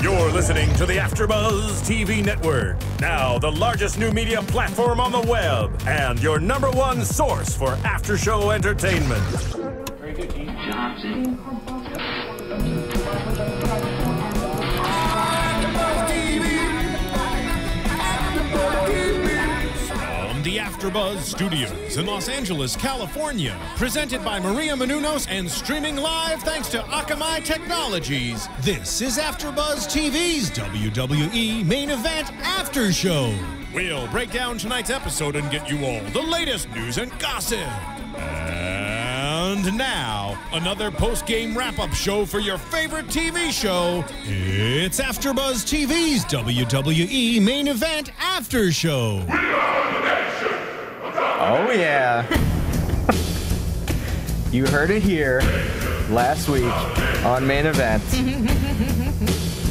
You're listening to the AfterBuzz TV Network, now the largest new media platform on the web, and your #1 source for after-show entertainment. Very good, Keith. From the AfterBuzz Studios in Los Angeles, California, presented by Markeia McCarty and streaming live thanks to Akamai Technologies. This is AfterBuzz TV's WWE Main Event After Show. We'll break down tonight's episode and get you all the latest news and gossip. And now, another post-game wrap-up show for your favorite TV show. It's AfterBuzz TV's WWE Main Event After Show. Oh, yeah. You heard it here last week on Main Event.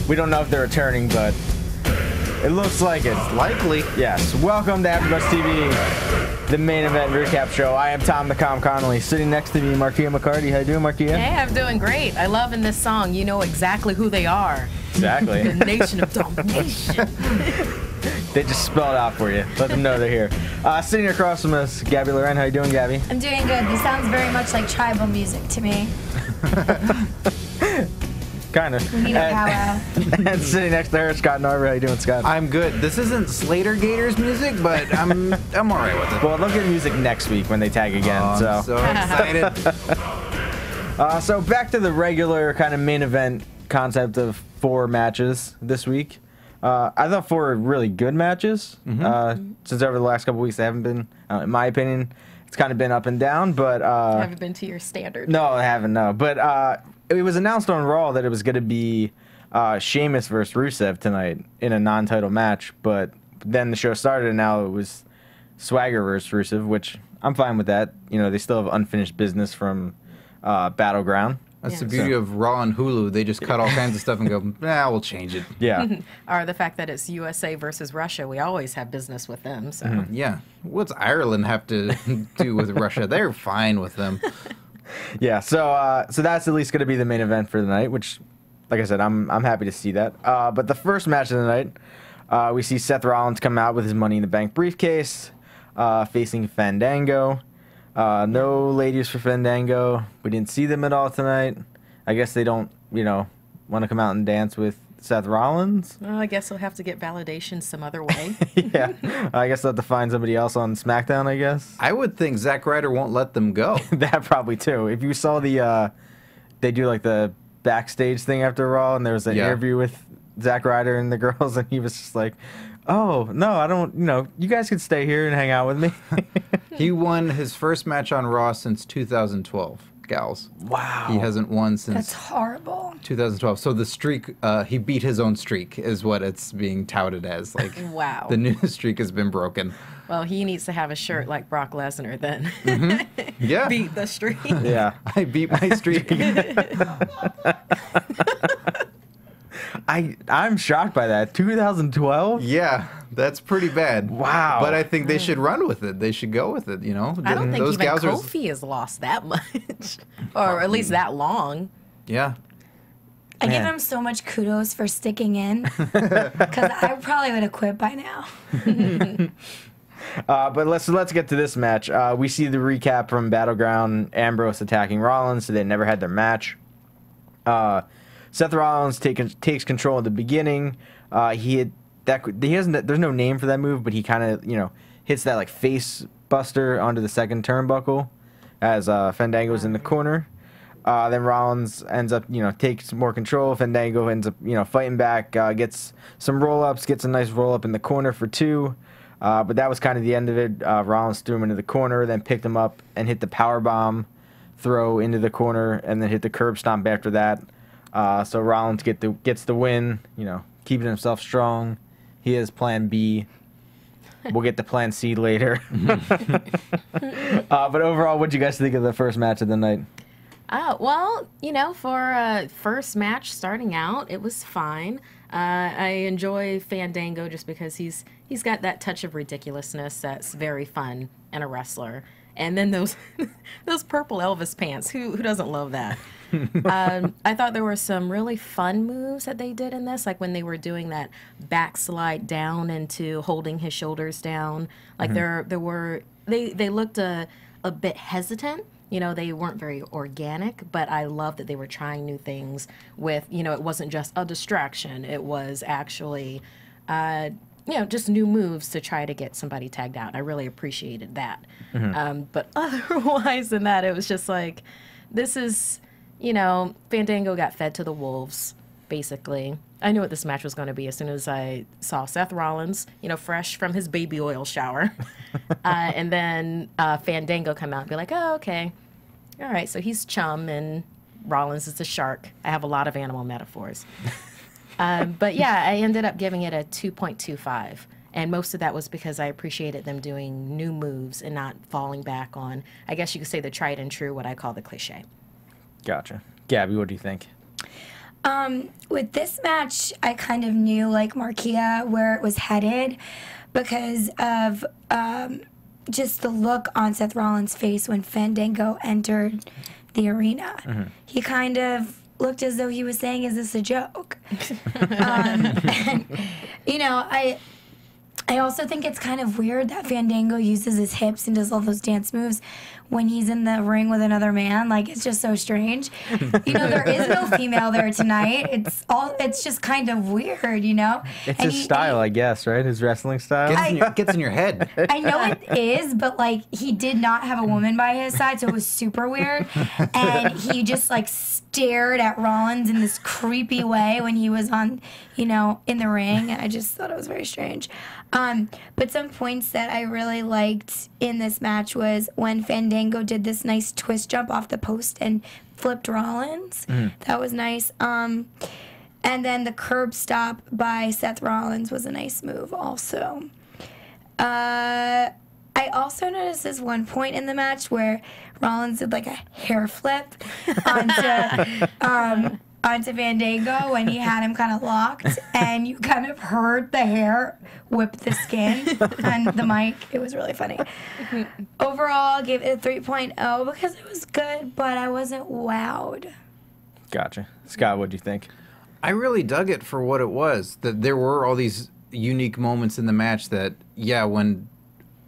We don't know if they're returning, but it looks like it. Likely. Yes. Welcome to AfterBuzz TV, the Main Event recap show. I am Tom Connolly. Sitting next to me, Markeia McCarty. How you doing, Markeia? Hey, I'm doing great. I love in this song, you know exactly who they are. Exactly. The Nation of Domination. They just spell it out for you. Let them know they're here. Sitting across from us, Gabrielle Loren. How you doing, Gabby? I'm doing good. This sounds very much like tribal music to me. Kind of. We need a powwow. And sitting next to her, Scott Narver. How you doing, Scott? I'm good. This isn't Slater Gators music, but I'm all right with it. Well, they'll get music next week when they tag again. I'm so excited. So back to the regular kind of main event concept of 4 matches this week. I thought 4 really good matches. Since over the last couple weeks, they haven't been, in my opinion, it's kind of been up and down. But Haven't been to your standard. no, I haven't. No, but it was announced on Raw that it was going to be Sheamus versus Rusev tonight in a non-title match. But then the show started, and now it was Swagger versus Rusev, which I'm fine with that. You know, they still have unfinished business from Battleground. That's the beauty of Raw and Hulu. They just cut all kinds of stuff and go, we'll change it. Yeah. Or the fact that it's USA versus Russia. We always have business with them. So Yeah. What's Ireland have to do with Russia? They're fine with them. Yeah, so that's at least going to be the main event for the night, which, like I said, I'm happy to see that. But the first match of the night, we see Seth Rollins come out with his Money in the Bank briefcase, facing Fandango. No ladies for Fandango. We didn't see them at all tonight. I guess they don't, want to come out and dance with Seth Rollins. well, I guess we'll have to get validation some other way. Yeah, I guess they'll have to find somebody else on SmackDown, I guess. I would think Zack Ryder won't let them go. That probably too. If you saw they do like the backstage thing after Raw, and there was an interview with Zack Ryder and the girls, and he was just like, "Oh no, I don't. You guys can stay here and hang out with me." He won his first match on Raw since 2012, gals. Wow. He hasn't won since That's horrible. 2012. So the streak, he beat his own streak, is what it's being touted as. Like, Wow. The new streak has been broken. Well, he needs to have a shirt like Brock Lesnar then. Yeah. Beat the streak. Yeah. I beat my streak. I'm shocked by that. 2012? Yeah, that's pretty bad. Wow. But I think they should run with it. They should go with it, I don't think Those even gals are- Kofi has lost that much. Or at least that long. Yeah. I give Man. him so much kudos for sticking in, because I probably would have quit by now. But let's get to this match. We see the recap from Battleground. Ambrose attacking Rollins, so they never had their match. Seth Rollins takes control at the beginning. There's no name for that move, but he kind of hits that like face buster onto the second turnbuckle as Fandango's in the corner. Then Rollins ends up takes more control. Fandango ends up fighting back, gets some roll ups, gets a nice roll up in the corner for 2. But that was kind of the end of it. Rollins threw him into the corner, then picked him up and hit the power bomb throw into the corner, and then hit the curb stomp after that. So Rollins gets the win, keeping himself strong. He has Plan B. We'll get to Plan C later. But overall, what did you guys think of the first match of the night? Well, for a first match starting out, it was fine. I enjoy Fandango just because he's got that touch of ridiculousness that's very fun in a wrestler. And then those purple Elvis pants. Who doesn't love that? I thought there were some really fun moves that they did in this, like when they were doing that backslide down into holding his shoulders down. Like there were they looked a bit hesitant. You know, they weren't very organic, but I love that they were trying new things with, you know, it wasn't just a distraction. It was actually, you know, just new moves to try to get somebody tagged out. I really appreciated that. But otherwise than that, it was just like, this is, you know, Fandango got fed to the wolves, basically. I knew what this match was going to be as soon as I saw Seth Rollins, you know, fresh from his baby oil shower. And then Fandango come out and be like, oh, okay. All right, so he's chum and Rollins is the shark. I have a lot of animal metaphors. But yeah, I ended up giving it a 2.25. And most of that was because I appreciated them doing new moves and not falling back on, I guess you could say, the tried and true, what I call the cliche. Gotcha. Gabby, what do you think? With this match, I kind of knew, like, Markeia, where it was headed because of just the look on Seth Rollins' face when Fandango entered the arena. He kind of looked as though he was saying, is this a joke? And, you know, I also think it's kind of weird that Fandango uses his hips and does all those dance moves when he's in the ring with another man. Like, it's just so strange. You know, there is no female there tonight. It's just kind of weird, you know? It's his style, I guess, right? His wrestling style? Gets in your head. I know it is, but, like, he did not have a woman by his side, so it was super weird. And he just, like, stared at Rollins in this creepy way when he was on, you know, in the ring. I just thought it was very strange. But some points that I really liked in this match was when Fandango did this nice twist jump off the post and flipped Rollins. That was nice. And then the curb stop by Seth Rollins was a nice move also. I also noticed this one point in the match where Rollins did like a hair flip onto Fandango when he had him kind of locked, and you kind of heard the hair whip the skin on the mic. It was really funny. Overall, I gave it a 3.0 because it was good, but I wasn't wowed. Gotcha. Scott, what do you think? I really dug it for what it was. That there were all these unique moments in the match that, yeah, when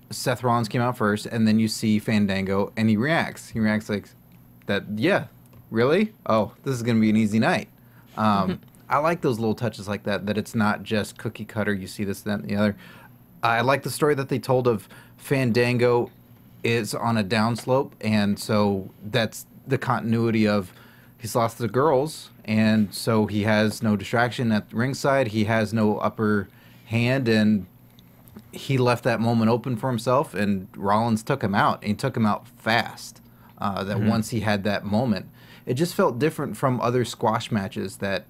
Seth Rollins came out first, and then you see Fandango, and he reacts. He reacts like that, yeah, really? Oh, this is going to be an easy night. I like those little touches like that, that it's not just cookie cutter, you see this, that, and the other. I like the story that they told of Fandango is on a downslope, and so that's the continuity of he's lost the girls, and so he has no distraction at ringside, he has no upper hand, and he left that moment open for himself, and Rollins took him out, and he took him out fast. That once he had that moment, it just felt different from other squash matches that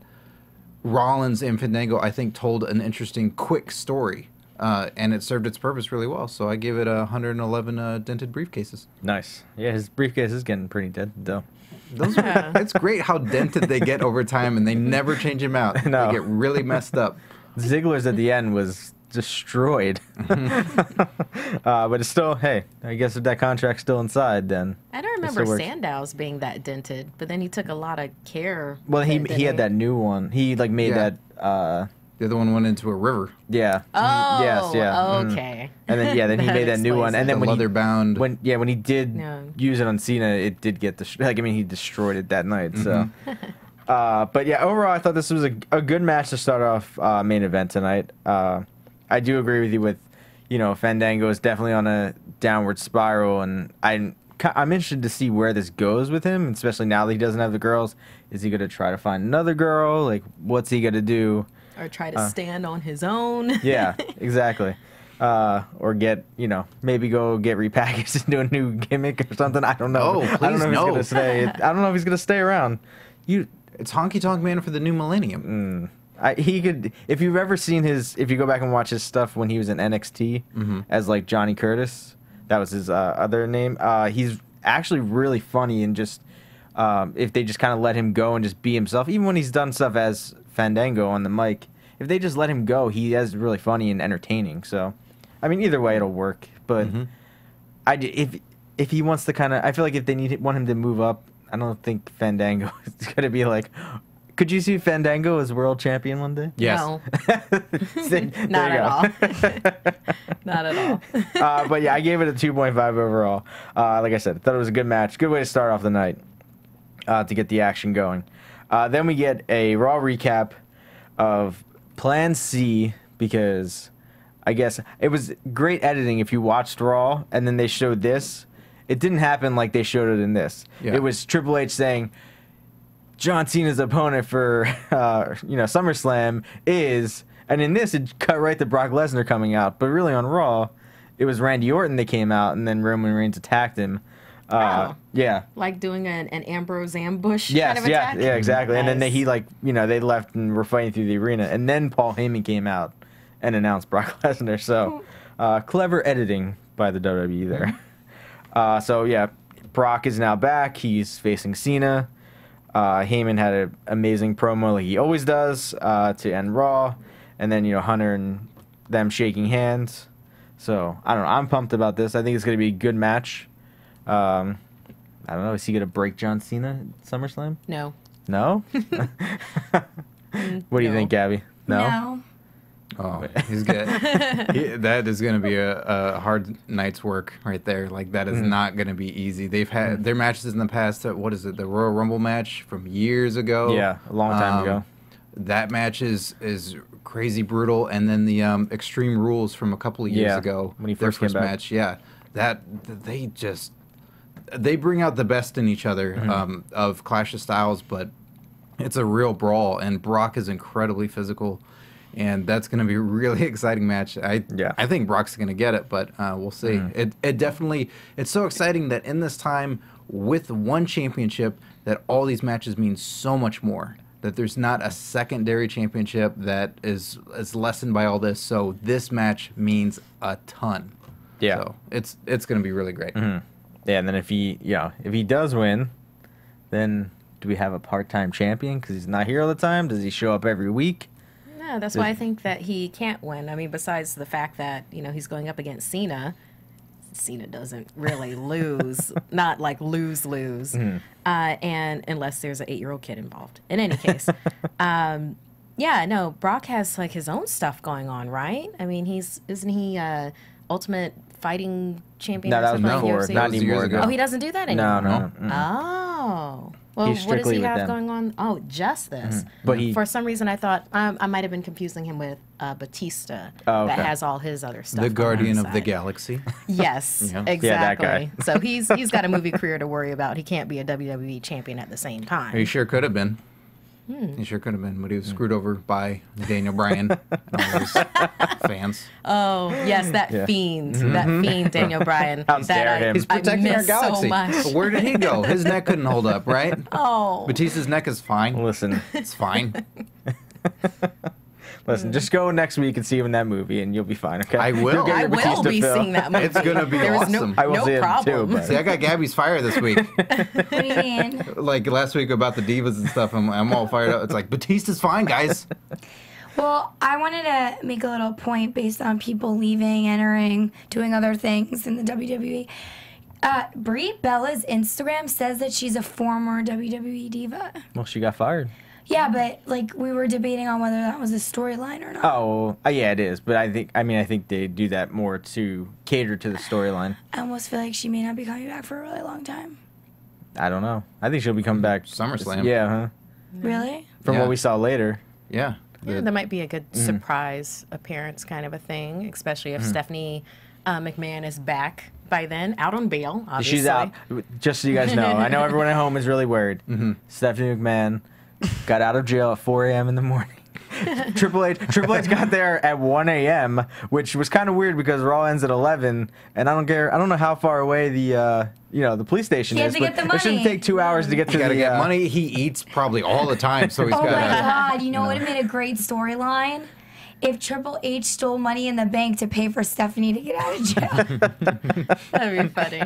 Rollins and Fandango, I think, told an interesting, quick story, and it served its purpose really well. So I gave it 111 dented briefcases. Nice. Yeah, his briefcase is getting pretty dented, though. Those are, it's great how dented they get over time, and they never change them out. No. They get really messed up. Ziggler's at the end was destroyed. But it's still, hey, I guess if that contract's still inside, then I don't remember Sandow's being that dented, but then he took a lot of care. Well, he had that new one. He like made that. The other one went into a river. Yeah. Oh. Yes. Yeah. Okay. And then he made that new one. And then when leather bound. When he did use it on Cena, it did get he destroyed it that night. So. But yeah, overall, I thought this was a good match to start off main event tonight. I do agree with you with, Fandango is definitely on a downward spiral, and I'm interested to see where this goes with him, especially now that he doesn't have the girls. Is he going to try to find another girl? Like, what's he going to do? Or try to stand on his own? Yeah, exactly. Or maybe go get repackaged into a new gimmick or something. I don't know. Oh, please I don't know if no. he's going to stay. I don't know if he's going to stay around. It's Honky Tonk Man for the new millennium. He could, if you've ever seen if you go back and watch his stuff when he was in NXT as like Johnny Curtis, that was his other name. He's actually really funny, and just if they just kind of let him go and just be himself, even when he's done stuff as Fandango on the mic, if they just let him go, he is really funny and entertaining. So, I mean, either way it'll work. But if he wants to kind of, I feel like if they want him to move up don't think Fandango is gonna be like. Could you see Fandango as world champion one day? Yes. No. See, Not there you at all. Not at all. But yeah, I gave it a 2.5 overall. Like I said, I thought it was a good match. Good way to start off the night to get the action going. Then we get a Raw recap of Plan C because I guess it was great editing if you watched Raw and then they showed this. It didn't happen like they showed it in this. Yeah. It was Triple H saying, John Cena's opponent for SummerSlam is, and in this it cut right to Brock Lesnar coming out, but really on Raw, it was Randy Orton that came out, and then Roman Reigns attacked him. Oh. Yeah. Like doing an Ambrose ambush Yes. kind of attack. Yeah. Exactly. And then Nice. they left and were fighting through the arena, and then Paul Heyman came out and announced Brock Lesnar. So clever editing by the WWE there. So yeah, Brock is now back. He's facing Cena. Heyman had an amazing promo like he always does to end Raw, and then Hunter and them shaking hands. So I don't know. I'm pumped about this. I think it's going to be a good match. I don't know. Is he going to break John Cena at SummerSlam? No. No. What do you think, Gabby? No. Oh, he's good. That is going to be a hard night's work right there. Like, that is not going to be easy. They've had their matches in the past. What is it? The Royal Rumble match from years ago. Yeah, a long time ago. That match is crazy brutal. And then the Extreme Rules from a couple of years ago. When he their first came back. match. Yeah, they bring out the best in each other of Clash of Styles, but it's a real brawl. And Brock is incredibly physical. And that's going to be a really exciting match. I think Brock's going to get it, but we'll see. It definitely, it's so exciting that in this time with one championship that all these matches mean so much more. That there's not a secondary championship that is lessened by all this. So this match means a ton. Yeah. So it's going to be really great. Yeah, and then if he does win, then do we have a part-time champion because he's not here all the time? Does he show up every week? No, that's why I think that he can't win. I mean, besides the fact that, he's going up against Cena. Cena doesn't really lose, not like lose, and unless there's an 8-year-old kid involved. In any case, Brock has like his own stuff going on, right? I mean, isn't he Ultimate Fighting Champion? No, or that was something before, UFC? not anymore. years ago. Oh, he doesn't do that anymore. No. Oh. Well, He's what does strictly he with have them. going on? Oh, just this. But For some reason, I thought I might have been confusing him with Batista, Oh, okay. that has all his other stuff. The going on Guardian of the side. Galaxy. Yes, Yeah. exactly. Yeah, that guy. So he's got a movie career to worry about. He can't be a WWE champion at the same time. He sure could have been. He sure could have been, but he was screwed over by Daniel Bryan and all his fans. Oh yes, that fiend, Daniel Bryan. How that dare him. He's I protecting our miss galaxy. so much. Where did he go? His neck couldn't hold up, right? Oh, Batista's neck is fine. Listen, It's fine. just go next week and see him in that movie, and you'll be fine. Okay. I will. You'll get I your will Batista be fill. seeing that movie. It's gonna be There's awesome. I will see no him problem. too. But See, I got Gabby's fire this week. What do you mean? Like last week about the divas and stuff. I'm all fired up. It's like Batista's fine, guys. Well, I wanted to make a little point based on people leaving, entering, doing other things in the WWE. Brie Bella's Instagram says that she's a former WWE diva. well, she got fired. Yeah, but like we were debating on whether that was a storyline or not. Oh, yeah, it is. But I think they do that more to cater to the storyline. I almost feel like she may not be coming back for a really long time. I don't know. I think she'll be coming back. SummerSlam. Yeah, huh? Really? From Yeah. what we saw later. Yeah. Yeah, that might be a good surprise appearance kind of a thing, especially if Stephanie McMahon is back by then, out on bail, obviously. She's out. Just so you guys know. I know everyone at home is really worried. Stephanie McMahon got out of jail at 4 a.m. in the morning. Triple H got there at 1 a.m., which was kind of weird because Raw ends at 11, and I don't know how far away the police station He is. had to get the It shouldn't money. take 2 hours to get to You gotta the get money. He eats probably all the time, so he's Oh my got God! You know what would have made a great storyline? If Triple H stole money in the bank to pay for Stephanie to get out of jail. That'd be funny.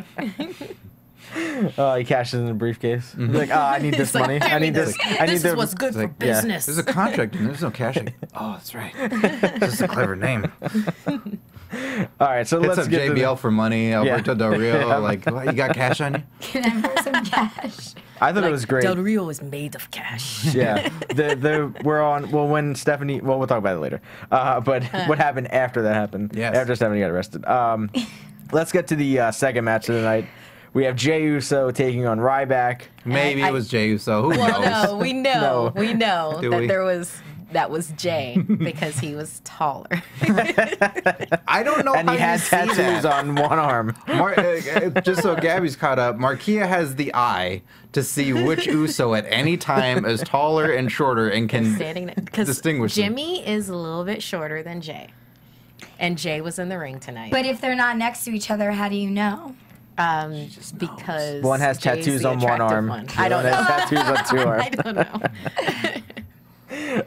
He cashes in a briefcase. He's like, I need this It's like, money. I need this. I need This the. is what's good for like, yeah. business. There's a contract and there's no cashing. Oh, that's right. It's just a clever name. All right, so Hits let's up get to JBL for money. Alberto Del Rio. Yeah. Like, what, you got cash on you? Can I have some cash? I thought it was great. Del Rio is made of cash. Yeah, we're on. Well, when Stephanie, well, we'll talk about it later. But what happened after that happened? Yes. After Stephanie got arrested. Let's get to the second match of the night. We have Jey Uso taking on Ryback. Maybe it was Jey Uso. Who knows? Well, no, we know Do that we? that was Jay because he was taller. I don't know And how he had you see tattoos that. on one arm. Just so Gabby's caught up, Markeia has the eye to see which Uso at any time is taller and shorter and can Because distinguish them. Jimmy is a little bit shorter than Jay, and Jay was in the ring tonight. But if they're not next to each other, how do you know? Because One has Jay's tattoos the on one attractive arm. one. The I don't other know. has tattoos on two arms. I don't know.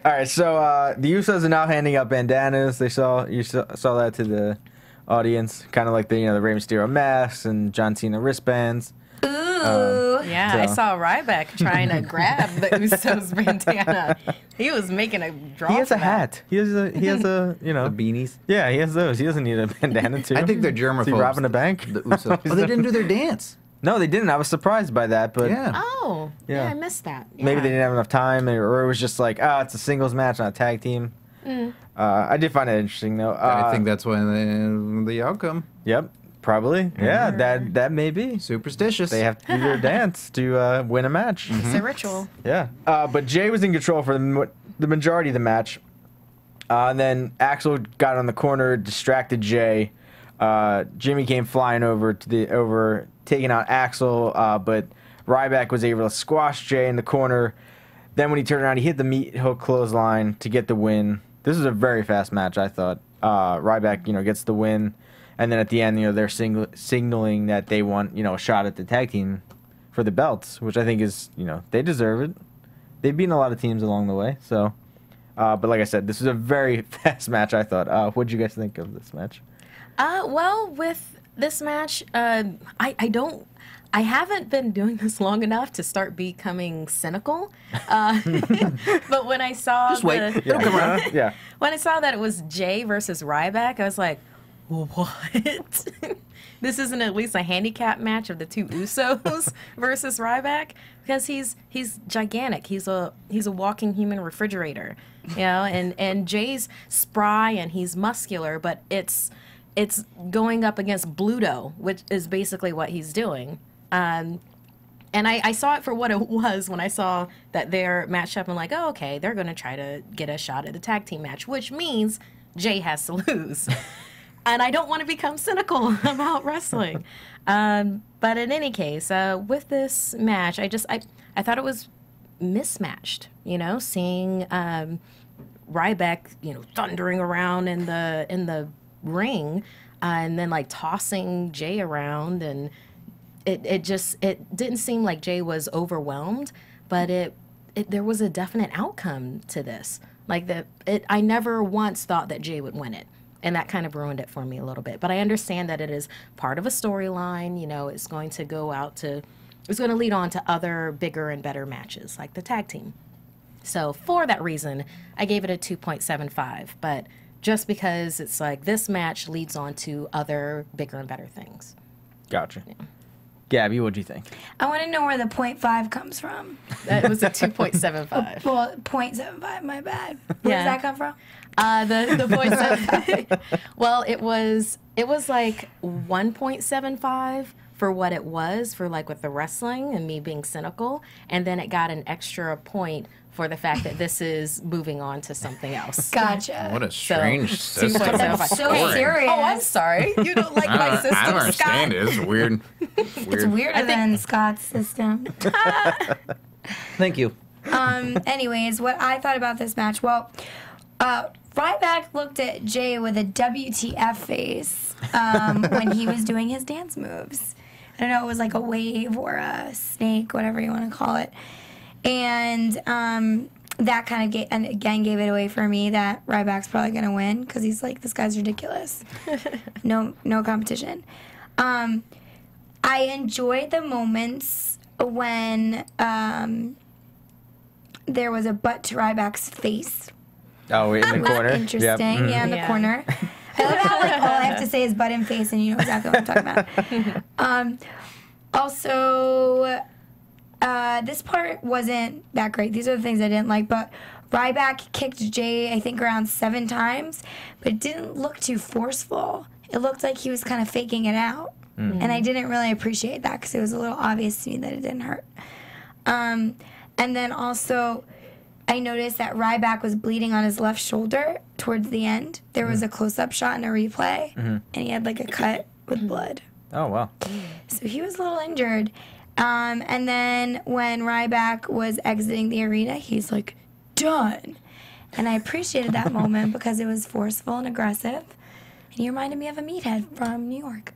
All right, so the Usos are now handing out bandanas. You saw that to the audience, kind of like the the Rey Mysterio masks and John Cena wristbands. Ooh. Yeah, I So- saw Ryback trying to grab the Usos bandana. He was making a draw. He has for a that. hat. He has a the beanies. Yeah, he has those. He doesn't need a bandana too. I think they're Is he germaphobes. robbing a bank? The Usos. Oh, they didn't do their dance. No, they didn't. I was surprised by that, but Yeah. Oh, Yeah. yeah, I missed that. maybe Yeah. they didn't have enough time, or it was just like, it's a singles match, not a tag team. I did find it interesting though. I think that's when the outcome. Yep, probably. Yeah, that may be. Superstitious. They have to do their dance to win a match. It's a ritual. Yeah. But Jay was in control for the majority of the match. And then Axel got on the corner, distracted Jay. Jimmy came flying over, taking out Axel. But Ryback was able to squash Jay in the corner. Then when he turned around, he hit the meat hook clothesline to get the win. This was a very fast match, I thought. Ryback, gets the win. And then at the end, they're signaling that they want, a shot at the tag team for the belts, which I think is, they deserve it. They've beaten a lot of teams along the way. So, but like I said, this was a very fast match, I thought. What did you guys think of this match? Well, with this match, I haven't been doing this long enough to start becoming cynical. But when I saw Just wait. It'll come around. Yeah. when I saw that it was Jay versus Ryback, I was like, what? This isn't at least a handicap match of the two Usos versus Ryback, because he's gigantic. He's a walking human refrigerator, and Jay's spry and he's muscular, but it's going up against Bluto, which is basically what he's doing. And I saw it for what it was when I saw that they're matched up. I'm like, oh, okay, they're going to try to get a shot at a tag team match, which means Jay has to lose. And I don't want to become cynical about wrestling. But in any case, with this match, I thought it was mismatched, seeing Ryback, thundering around in the ring, and then like tossing Jay around, and it didn't seem like Jay was overwhelmed, but there was a definite outcome to this. Like I never once thought that Jay would win it. And that kind of ruined it for me a little bit. But I understand that it is part of a storyline. It's going to it's going to lead on to other bigger and better matches, like the tag team. So for that reason, I gave it a 2.75. But just because it's like this match leads on to other bigger and better things. Gotcha. Yeah. Gabby, what'd you think? I want to know where the 0.5 comes from. It was a 2.75. Well, 0.75, my bad. Where Yeah. does that come from? The voice of well, it was like 1.75 for what it was for like with the wrestling and me being cynical, and then it got an extra point for the fact that this is moving on to something else. Gotcha. What a strange So, system. 2.75. That's so Hey, serious. Oh, I'm sorry. You don't like my system, I don't understand Scott? it. It's weird. It's weirder than Scott's system. Thank you. Anyways, what I thought about this match, well, Ryback looked at Jay with a WTF face when he was doing his dance moves. I don't know, it was like a wave or a snake, whatever you want to call it. And that kind of gave it away for me that Ryback's probably going to win, because he's like, this guy's ridiculous. No competition. I enjoyed the moments when there was a butt to Ryback's face. Oh, in the It was corner. interesting. Yep. Mhm. Yeah, in the Yeah. corner. I love how like all I have to say is butt and face, and you know exactly what I'm talking about. Also, this part wasn't that great. These are the things I didn't like, but Ryback kicked Jay, I think, around 7 times, but it didn't look too forceful. It looked like he was kind of faking it out, and I didn't really appreciate that because it was a little obvious to me that it didn't hurt. And then also, I noticed that Ryback was bleeding on his left shoulder towards the end. There was a close-up shot and a replay, and he had like a cut with blood. Oh, wow. So he was a little injured. And then when Ryback was exiting the arena, he's like, done. And I appreciated that moment because it was forceful and aggressive. And he reminded me of a meathead from New York.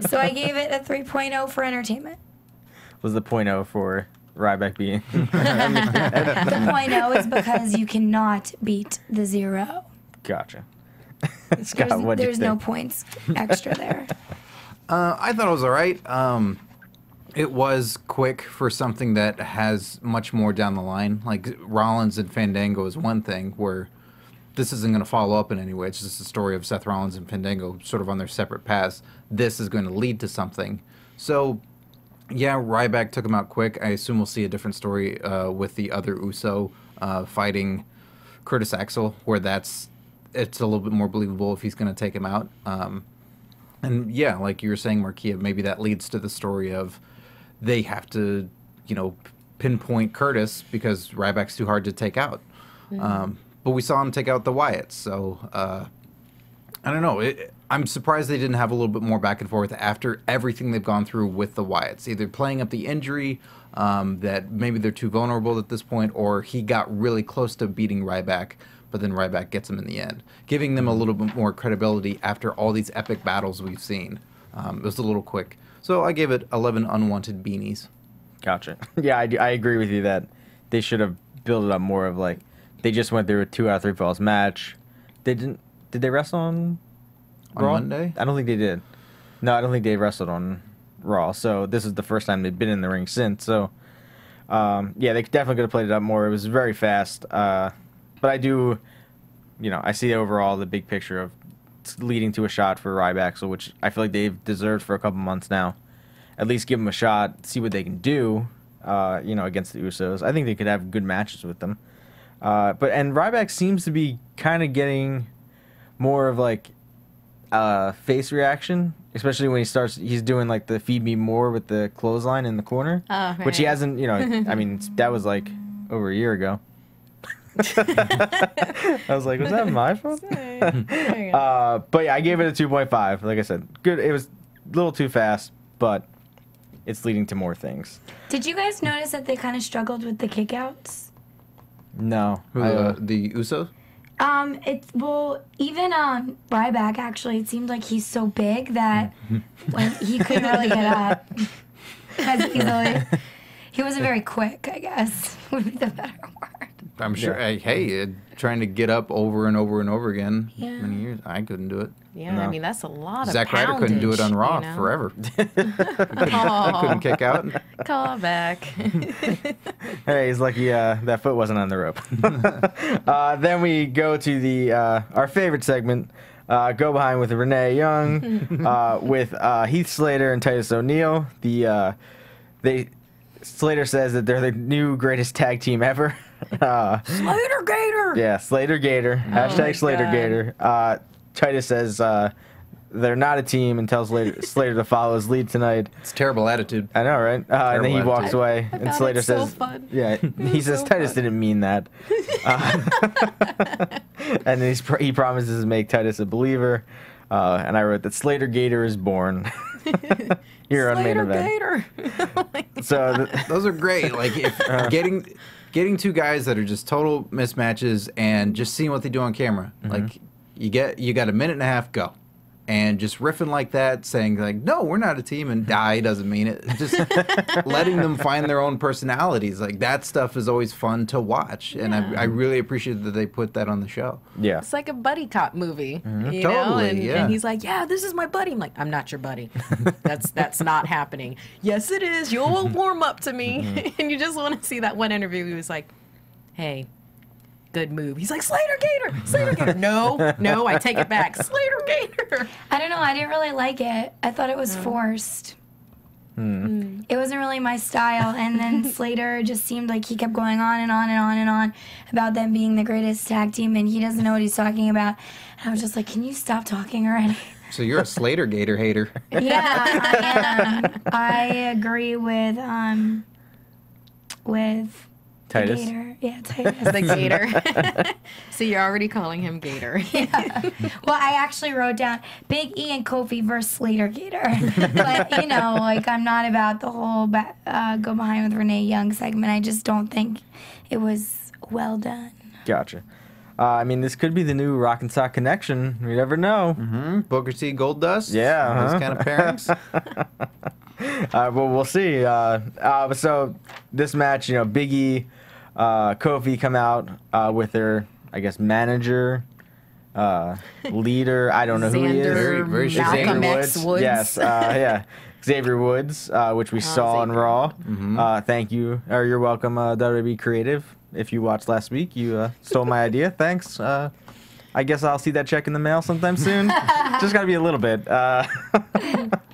So I gave it a 3.0 for entertainment. Was the .0 for Ryback being? The .0 is because you cannot beat the 0. Gotcha. Scott, what There's no points extra there. I thought it was all right. It was quick for something that has much more down the line. Like Rollins and Fandango is one thing where this isn't going to follow up in any way. It's just a story of Seth Rollins and Fandango sort of on their separate paths. This is going to lead to something. So, yeah, Ryback took him out quick. I assume we'll see a different story with the other Uso fighting Curtis Axel, where it's a little bit more believable if he's going to take him out. And yeah, like you were saying, Markeia, maybe that leads to the story of they have to, pinpoint Curtis because Ryback's too hard to take out. But we saw him take out the Wyatts, so I don't know. I'm surprised they didn't have a little bit more back and forth after everything they've gone through with the Wyatts, either playing up the injury, that maybe they're too vulnerable at this point, or he got really close to beating Ryback, but then Ryback gets him in the end, giving them a little bit more credibility after all these epic battles we've seen. It was a little quick. So I gave it 11 unwanted beanies. Gotcha. Yeah, I agree with you that they should have built it up more of like, they just went through a 2 out of 3 falls match. Did they wrestle on Raw? Monday? I don't think they did. No, I don't think they wrestled on Raw. So this is the first time they've been in the ring since. So, yeah, they definitely could have played it up more. It was very fast. But I do, I see overall the big picture of leading to a shot for Ryback, so which I feel like they've deserved for a couple months now. At least give them a shot, see what they can do, against the Usos. I think they could have good matches with them. And Ryback seems to be kind of getting more of like face reaction, especially when he's doing like the feed me more with the clothesline in the corner, which he hasn't, I mean, that was like over a year ago. I was like, was that my fault? But yeah, I gave it a 2.5. Like I said, good. It was a little too fast, but it's leading to more things. Did you guys notice that they kind of struggled with the kickouts? No. The Usos? Even Ryback, actually, it seemed like he's so big that when he couldn't really get up as easily. He wasn't very quick, I guess, would be the better word. I'm sure. Yeah. Trying to get up over and over and over again. Yeah. Many years. I couldn't do it. Yeah, No. I mean, that's a lot of Zack Ryder couldn't do it on Raw forever. He couldn't kick out. Call back. Hey, he's lucky that foot wasn't on the rope. Then we go to the our favorite segment, Go Behind with Renee Young, with Heath Slater and Titus O'Neil. Slater says that they're the new greatest tag team ever. Slater Gator! Yeah, Slater Gator. Oh my Hashtag Slater God. Gator. Titus says they're not a team and tells Slater to follow his lead tonight. It's terrible attitude. I know, right? And then he Terrible walks away, I and found Slater it so says, fun. "Yeah." He says so Titus fun. didn't mean that, and then he promises to make Titus a believer. And I wrote that Slater Gator is born. Here on Main Slater Event. Gator! Oh my So Those are great. Like if getting two guys that are just total mismatches and just seeing what they do on camera. Like you got a minute and a half, go. And just riffing like that, saying like, no, we're not a team, and die doesn't mean it. Just letting them find their own personalities. Like that stuff is always fun to watch. And I really appreciate that they put that on the show. yeah, It's like a buddy cop movie, you know? Totally, And, yeah. and he's like, yeah, this is my buddy. I'm like, I'm not your buddy. That's not happening. Yes, it is. You'll warm up to me. And you just want to see that one interview. He was like, hey, good move. He's like, Slater Gator! Slater Gator! No, I take it back. Slater Gator! I don't know. I didn't really like it. I thought it was forced. It wasn't really my style. And then Slater just seemed like he kept going on and on and on and on about them being the greatest tag team, and he doesn't know what he's talking about. And I was just like, can you stop talking already? So you're a Slater Gator hater. Yeah, I am. I agree with Titus. Gator. Yeah, Titus. The Gator. So you're already calling him Gator. Yeah. Well, I actually wrote down Big E and Kofi versus Slater Gator. But, like, I'm not about the whole go behind with Renee Young segment. I just don't think it was well done. Gotcha. I mean, this could be the new Rock and Sock connection. You never know. Mm-hmm. Booker T, Gold Dust. Yeah, Those kind of pairings. Well, we'll see. So this match, Big E, Kofi come out with their, I guess, manager, leader. I don't know who he is. Xander Very Malcolm Xavier X Woods. Yes, yeah. Xavier Woods, which we saw on Xavier. Raw. Mm-hmm. Thank you, or you're welcome, WWE Creative. If you watched last week, you stole my idea. Thanks. I guess I'll see that check in the mail sometime soon. Just got to be a little bit.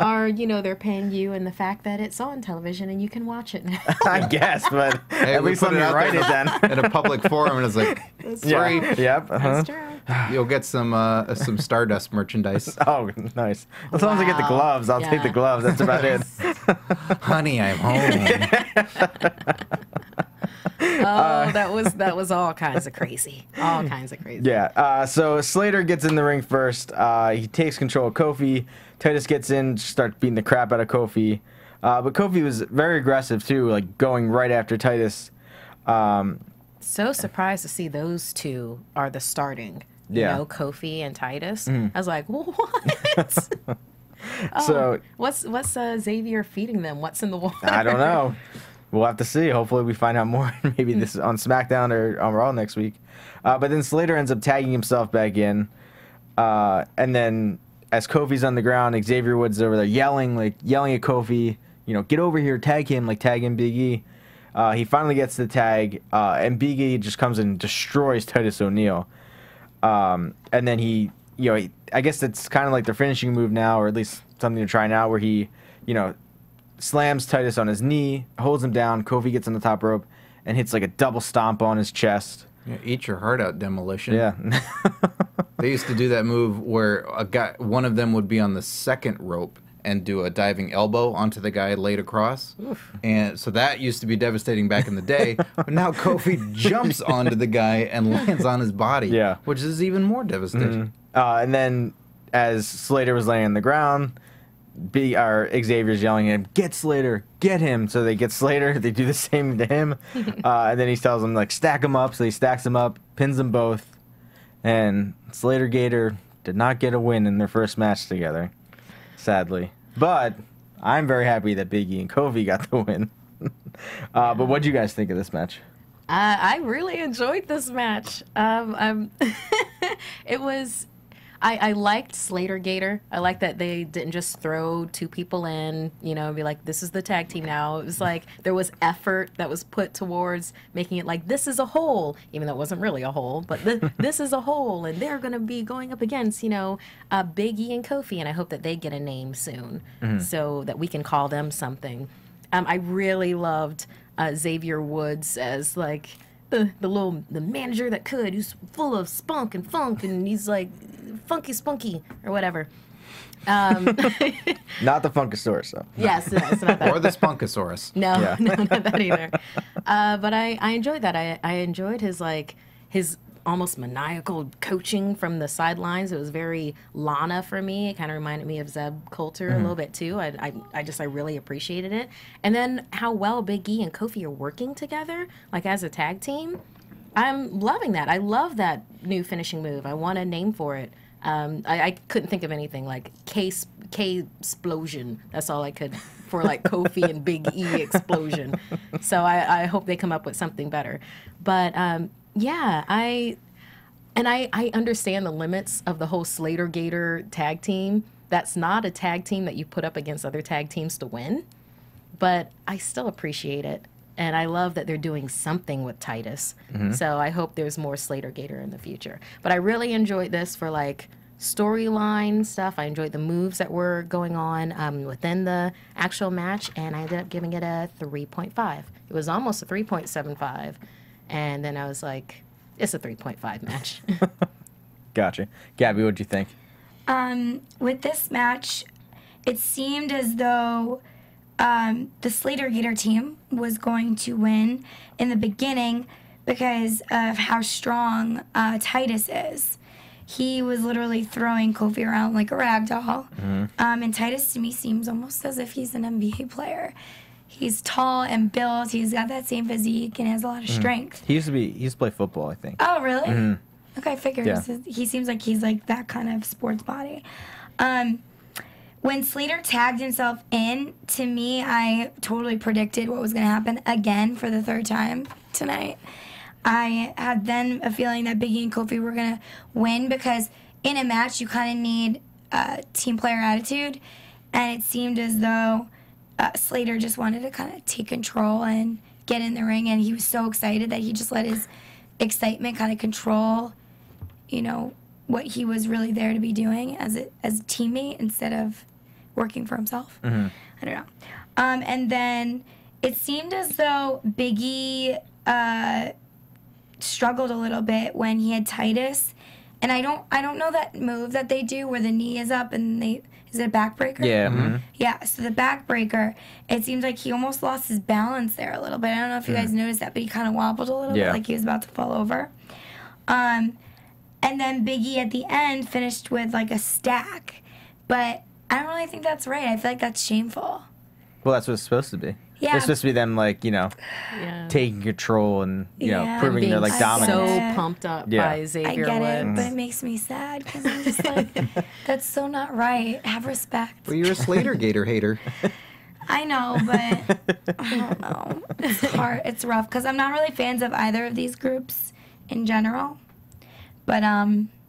Or, they're paying you and the fact that it's on television and you can watch it now. I guess, but Hey, at we least put let me it out write there it then. in a public forum, and it's like, Yeah. free. Yep. That's true. You'll get some Stardust merchandise. Oh, nice. As long as I get the Wow. gloves, I'll take Yeah. the gloves. That's about it. Honey, I'm home. Oh, that was all kinds of crazy. All kinds of crazy. Yeah. So Slater gets in the ring first. He takes control of Kofi. Titus gets in, starts beating the crap out of Kofi. But Kofi was very aggressive too, like going right after Titus. So surprised to see those two are the starting. Yeah. Kofi and Titus. I was like, what? So What's Xavier feeding them? What's in the water? I don't know. We'll have to see. Hopefully we find out more. Maybe this is on SmackDown or on Raw next week. But then Slater ends up tagging himself back in. And then as Kofi's on the ground, Xavier Woods is over there yelling at Kofi, get over here, tag him, like tagging Big E. He finally gets the tag, and Big E just comes and destroys Titus O'Neil. And then I guess it's kind of like their finishing move now, or at least something to try now, where he, slams Titus on his knee, holds him down. Kofi gets on the top rope and hits like a double stomp on his chest. Yeah, eat your heart out, Demolition. Yeah. They used to do that move where one of them would be on the second rope and do a diving elbow onto the guy laid across. Oof. And so that used to be devastating back in the day. But now Kofi jumps onto the guy and lands on his body, Yeah. which is even more devastating. And then as Slater was laying on the ground, Xavier's yelling at him, "Get Slater, get him!" So they get Slater. They do the same to him, and then he tells them like stack him up. So he stacks them up, pins them both, and Slater Gator did not get a win in their first match together, sadly. But I'm very happy that Big E and Kofi got the win. But what do you guys think of this match? I really enjoyed this match. It was. I liked Slater Gator. I liked that they didn't just throw two people in, and be like, this is the tag team now. It was like there was effort that was put towards making it like this is a whole, even though it wasn't really a whole, but this is a whole, and they're going to be going up against, Big E and Kofi, and I hope that they get a name soon so that we can call them something. I really loved Xavier Woods as like the manager that could, who's full of spunk and funk, and he's like funky spunky or whatever. Not the Funkasaurus, though. Yes, it's not that. Or the Spunkosaurus. No, Yeah. no, not that either. But I enjoyed that. I enjoyed his almost maniacal coaching from the sidelines. It was very Lana for me. It kind of reminded me of Zeb Coulter a little bit too. I really appreciated it. And then how well Big E and Kofi are working together, like as a tag team. I'm loving that. I love that new finishing move. I want a name for it. I couldn't think of anything like K-splosion. That's all I could for like Kofi and Big E explosion. So I hope they come up with something better. But yeah, I understand the limits of the whole Slater Gator tag team. That's not a tag team that you put up against other tag teams to win. But I still appreciate it. And I love that they're doing something with Titus. So I hope there's more Slater Gator in the future. But I really enjoyed this for like storyline stuff. I enjoyed the moves that were going on within the actual match, and I ended up giving it a 3.5. It was almost a 3.75, and then I was like, it's a 3.5 match. Gotcha. Gabby, what'd you think? With this match, it seemed as though the Slater Gator team was going to win in the beginning because of how strong Titus is. He was literally throwing Kofi around like a rag doll. And Titus, to me, seems almost as if he's an NBA player. He's tall and built. He's got that same physique and has a lot of strength. He used to play football, I think. Oh, really? Okay, I figured. Yeah. He seems like he's like that kind of sports body. When Slater tagged himself in, to me, I totally predicted what was going to happen again for the third time tonight. I had then a feeling that Biggie and Kofi were going to win because in a match, you kind of need team player attitude. And it seemed as though Slater just wanted to kind of take control and get in the ring. And he was so excited that he just let his excitement kind of control, you know, what he was really there to be doing as a teammate instead of working for himself. I don't know. And then it seemed as though Biggie struggled a little bit when he had Titus, and I don't know that move that they do where the knee is up and is it a backbreaker? Yeah. Yeah, so the backbreaker, it seems like he almost lost his balance there a little bit. I don't know if you guys noticed that, but he kind of wobbled a little bit like he was about to fall over. And then Biggie at the end finished with like a stack, but I don't really think that's right. I feel like that's shameful. Well, that's what it's supposed to be. Yeah. It's supposed to be them, like, you know, taking control and, you know, proving they're, like, dominant. So pumped up by Xavier I get Woods. it, but it makes me sad because I'm just like, that's so not right. Have respect. Well, you're a Slater Gator hater. I know, but I don't know. It's hard. It's rough because I'm not really fans of either of these groups in general. But,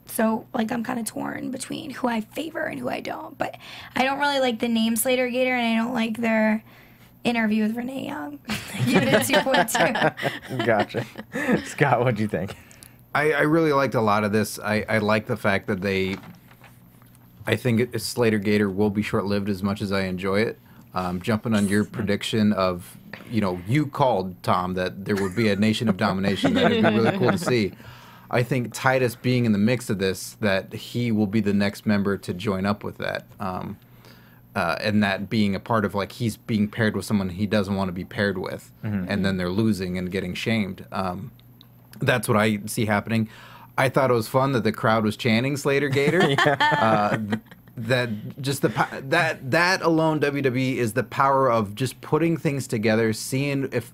so, like, I'm kind of torn between who I favor and who I don't. But I don't really like the name Slater Gator, and I don't like their interview with Renee Young. Give it a 2.2. Gotcha. Scott, what'd you think? I really liked a lot of this. I like the fact that I think Slater Gator will be short-lived as much as I enjoy it. Jumping on your prediction of, you know, you called, Tom, that there would be a Nation of Domination. That would be really cool to see. I think Titus being in the mix of this, that he will be the next member to join up with that. And that being a part of, like, he's being paired with someone he doesn't want to be paired with. And then they're losing and getting shamed. That's what I see happening. I thought it was fun that the crowd was chanting Slater Gator. That just that alone, WWE is the power of just putting things together, seeing if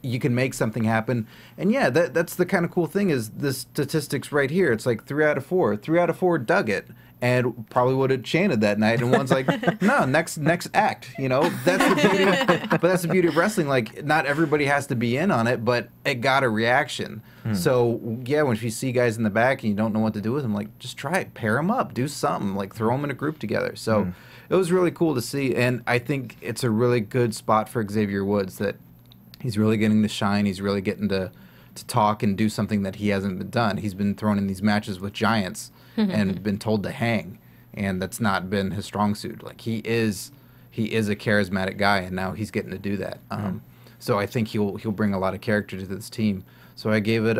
you can make something happen. And yeah, that's the kind of cool thing is the statistics right here. It's like 3 out of 4. 3 out of 4 dug it and probably would have chanted that night. And one's like, no, next act. You know, that's the beauty. But that's the beauty of wrestling. Like, not everybody has to be in on it, but it got a reaction. So yeah, when you see guys in the back and you don't know what to do with them, like, just try it, pair them up, do something, like throw them in a group together. So it was really cool to see, and I think it's a really good spot for Xavier Woods that he's really getting to shine. He's really getting to talk and do something that he hasn't been done. He's been thrown in these matches with giants and been told to hang, and that's not been his strong suit. Like, he is a charismatic guy, and now he's getting to do that. So I think he'll bring a lot of character to this team. So I gave it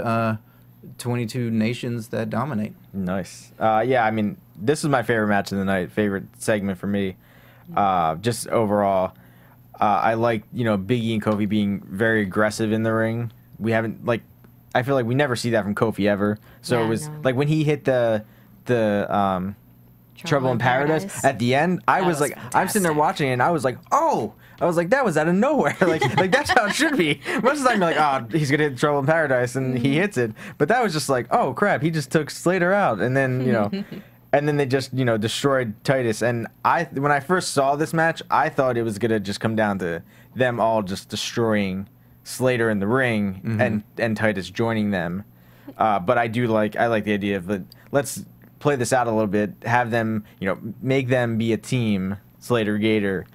22 nations that dominate. Nice. Yeah, I mean, this is my favorite match of the night, favorite segment for me. Just overall, I like, you know, Big E and Kofi being very aggressive in the ring. We haven't, like, I feel like we never see that from Kofi ever. So Yeah, it was, no. like, when he hit the Trouble in Paradise at the end, I was like, I'm sitting there fantastic. watching it, and I was like, oh, I was like, that was out of nowhere. like that's how it should be. Most of the time, you're like, oh, he's gonna hit Trouble in Paradise, and he hits it. But that was just like, oh crap, he just took Slater out, and then you know, and then they just destroyed Titus. And when I first saw this match, I thought it was gonna just come down to them all just destroying Slater in the ring and Titus joining them. But I like the idea of let's play this out a little bit, have them, make them be a team, Slater Gator,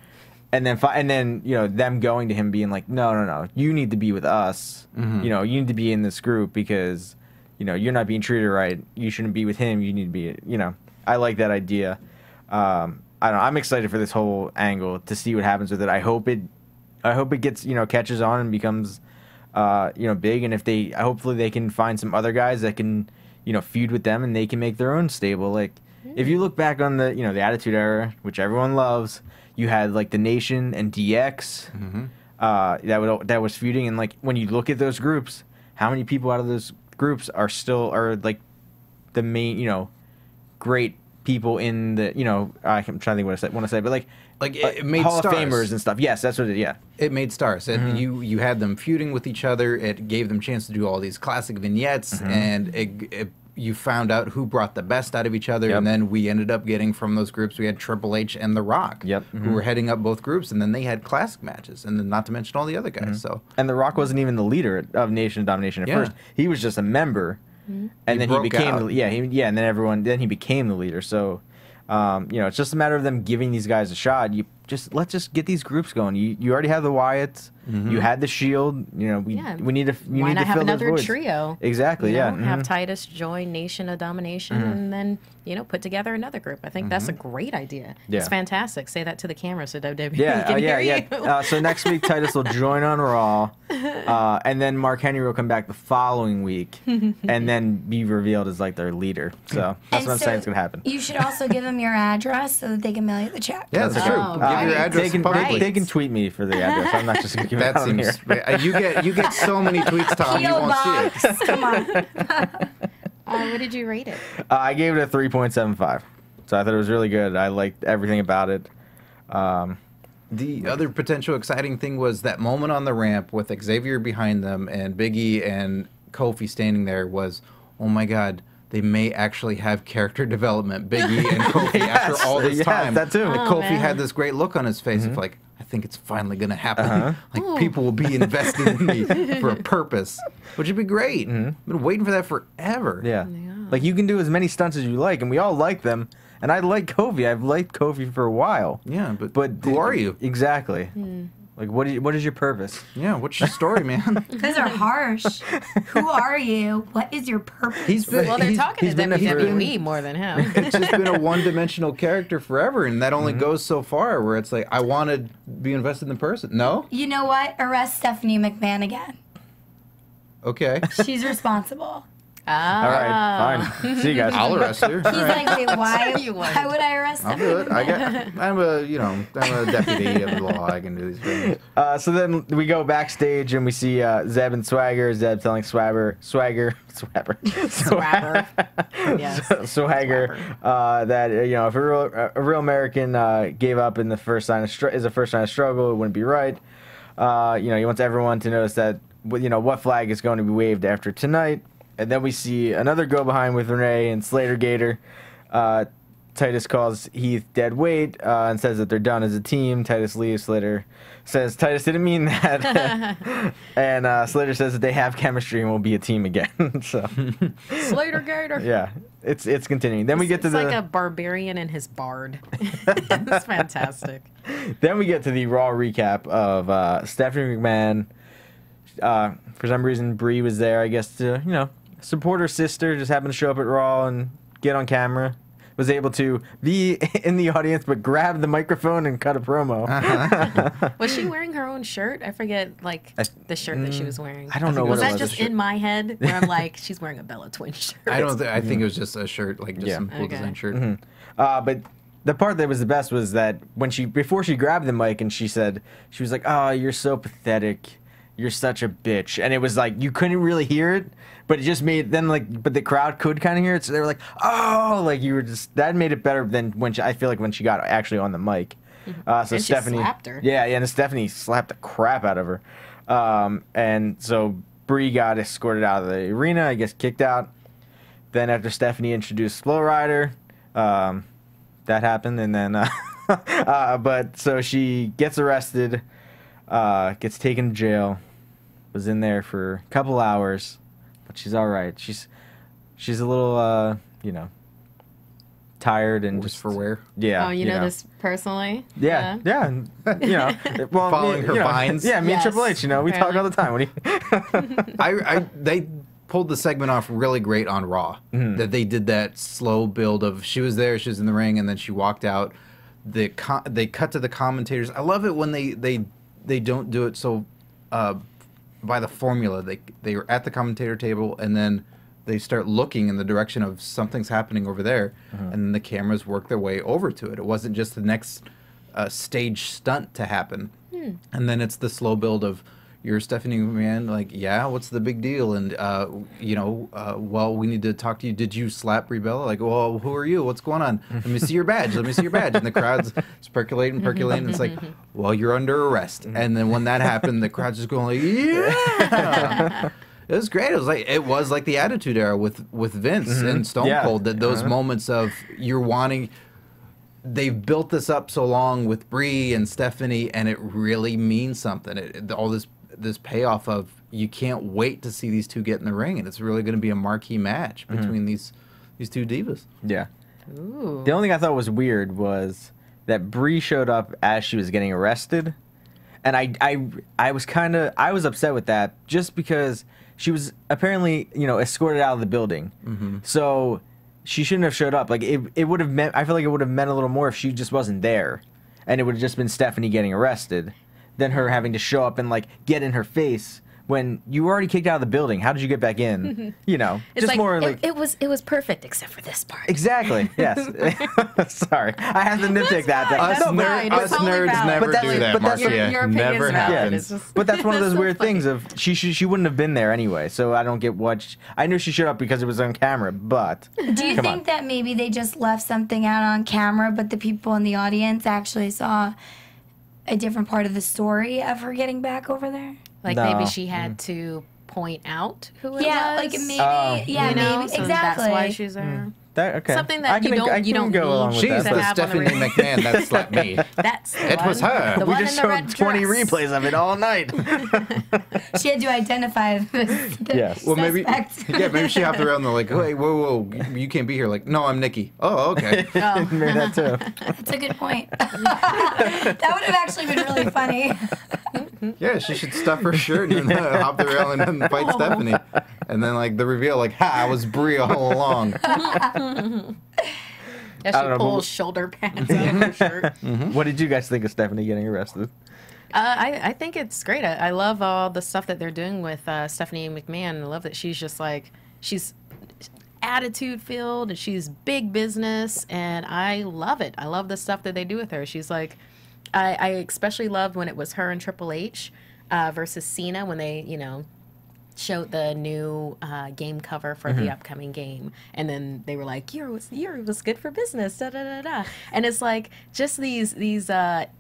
and then them going to him being like, no, you need to be with us. You need to be in this group because you're not being treated right. You shouldn't be with him. You need to be, I like that idea. I don't know. I'm excited for this whole angle to see what happens with it. I hope it gets, catches on and becomes, big. And if hopefully they can find some other guys that can, feud with them and they can make their own stable. Like, if you look back on the, the Attitude Era, which everyone loves, you had like the Nation and DX, that was feuding. And like, when you look at those groups, how many people out of those groups are like the main, great people in the, I'm trying to think what I want to say, but like it made Hall stars. of Famers and stuff. Yes, that's what it. Yeah, it made stars. You had them feuding with each other. It gave them a chance to do all these classic vignettes, and you found out who brought the best out of each other. Yep. And then we ended up getting from those groups, we had Triple H and The Rock, who were heading up both groups, and then they had classic matches, and then not to mention all the other guys. So, and The Rock wasn't even the leader of Nation of Domination at first. He was just a member, and then he became out. and then he became the leader. So, it's just a matter of them giving these guys a shot. Let's just get these groups going. You already have the Wyatts. You had the Shield. We need to Why not have fill those another voids. trio? Exactly. Have Titus join Nation of Domination, and then put together another group. I think that's a great idea. Yeah. It's fantastic. Say that to the camera so WWE Yeah, can hear you. So next week Titus will join on Raw, and then Mark Henry will come back the following week, and then be revealed as like their leader. So that's what I'm saying is gonna happen. You should also give them your address so that they can mail you the check. yeah, that's true. Oh, Give your address publicly. They can tweet me for the address. I'm not just gonna give it That out on seems. here. You get so many tweets, Tom. You P.O. won't see it. Box. Come on. What did you rate it? I gave it a 3.75. So I thought it was really good. I liked everything about it. The other potential exciting thing was that moment on the ramp with Xavier behind them and Big E and Kofi standing there was, oh my God, they may actually have character development, Big E and Kofi, after all this time. that too. Like, Oh, Kofi man. had this great look on his face of like, I think it's finally going to happen. Like, people will be invested in me for a purpose, which would be great. I've been waiting for that forever. Yeah. Like, you can do as many stunts as you like, and we all like them. And I like Kofi. I've liked Kofi for a while. Yeah, but who are you? Exactly. Like, what is your purpose? Yeah, what's your story, man? Those are harsh. Who are you? What is your purpose? Well, they're talking he's to been there for- WWE more than him. It's just been a one-dimensional character forever, and that only goes so far. Where it's like, I want to be invested in the person. No, You know what? Arrest Stephanie McMahon again. okay, She's responsible. All right, fine. See you guys. I'll arrest her. He's like, wait, why You wouldn't. would I arrest I'll Stephanie? do it. I'm a deputy of the law. I can do these things. So then we go backstage and we see Zeb and Swagger. Zeb telling Swagger, Swagger. Yes. Swagger, that if a real American gave up in the first sign of struggle, it wouldn't be right. He wants everyone to notice that what flag is going to be waved after tonight. And then we see another go behind with Renee and Slater Gator. Titus calls Heath dead weight and says that they're done as a team. Titus leaves. Slater says Titus didn't mean that. And Slater says that they have chemistry and will be a team again. So Slater Gator. yeah, it's continuing. Then we get to It's like a barbarian and his bard. It's fantastic. Then we get to the Raw recap of Stephanie McMahon. For some reason, Brie was there, I guess, to support her sister. Just happened to show up at Raw and get on camera. Was able to be in the audience, but grab the microphone and cut a promo. Was she wearing her own shirt? I forget, the shirt that she was wearing. I don't know what Was it that was. just in my head where I'm like, she's wearing a Bella Twin shirt? I don't. I think it was just a shirt, like just some cool Okay. design shirt. But the part that was the best was that before she grabbed the mic and she was like, "Oh, you're so pathetic. You're such a bitch," and it was like you couldn't really hear it, but it just made but the crowd could kind of hear it, so they were like, "Oh," like you were just that made it better than I feel like when she got actually on the mic. So And she Stephanie slapped her. Yeah, and Stephanie slapped the crap out of her, and so Brie got escorted out of the arena, I guess kicked out. Then after Stephanie introduced Flow Rider, that happened, and then but so she gets arrested, gets taken to jail. Was in there for a couple hours, but she's all right. She's a little, tired and Just just for wear. Yeah. Oh, you know this personally? Yeah. Well, Following her vines. Yeah, me and Yes. Triple H. We talk all the time. What do you? pulled the segment off really great on Raw. That they did that slow build of she was there, she was in the ring, and then she walked out. They cut to the commentators. I love it when they don't do it so by the formula. They were at the commentator table, and then they start looking in the direction of something's happening over there, and then the cameras work their way over to it. It wasn't just the next stage stunt to happen. And then it's the slow build of, you're Stephanie McMahon, like, yeah, what's the big deal? And, well, we need to talk to you. Did you slap Brie Bella? Like, well, who are you? What's going on? Let me see your badge. Let me see your badge. And the crowd's percolating. It's like, well, you're under arrest. And then when that happened, the crowd's just going like, yeah. It was great. It was like the Attitude Era with Vince and Stone Cold. That those moments of you're wanting. They've built this up so long with Brie and Stephanie, and it really means something. All this payoff of you can't wait to see these two get in the ring, and it's really going to be a marquee match between these two divas. Yeah. Ooh. The only thing I thought was weird was that Brie showed up as she was getting arrested, and I was upset with that just because she was apparently escorted out of the building, so. She shouldn't have showed up. Like it would have meant. I feel like it would have meant a little more if she just wasn't there, and it would have just been Stephanie getting arrested, than her having to show up and like get in her face when you were already kicked out of the building. How did you get back in? It's just like, more like it was perfect except for this part. exactly. Yes. Sorry, I have to nitpick that. Us, That's fine. us It's totally nerds valid. never But that's do like- that, but that's like- Markeia. Your opinion's Never valid. happens. It's just- But that's one of those so weird funny. things of she wouldn't have been there anyway. So I don't get what I knew she showed up because it was on camera. But Do you Come think on. that maybe they just left something out on camera, but the people in the audience actually saw a different part of the story of her getting back over there? Like No. maybe she had to point out who it Yeah, was. like maybe. Oh. Yeah, maybe exactly. That's why she's there. that okay. Something that I can, you I don't can go need along with She's to that. the have on the Stephanie ring. McMahon that slapped me. That's the It was one. her. The We one just in the red showed 20 dress. replays of it all night. She had to identify the Yes. Well, maybe suspect. maybe she hopped around. They're like, "Hey, whoa, you can't be here." Like, no, I'm Nikki. Oh, okay. Maybe that too. That's a good point. That would have actually been really funny. Yeah, she should stuff her shirt and then hop around and then fight Stephanie, and then like the reveal, like, "Ha, I was Brie all along." Yeah, I don't know, she but- pulls shoulder pads out of her shirt. What did you guys think of Stephanie getting arrested? I think it's great. I love all the stuff that they're doing with Stephanie McMahon. I love that she's just like, she's attitude filled and she's big business, and I love it. I love the stuff that they do with her. She's like, I especially loved when it was her and Triple H versus Cena when they, showed the new game cover for the upcoming game, and then they were like, "You're was good for business," da da da da, and it's like just these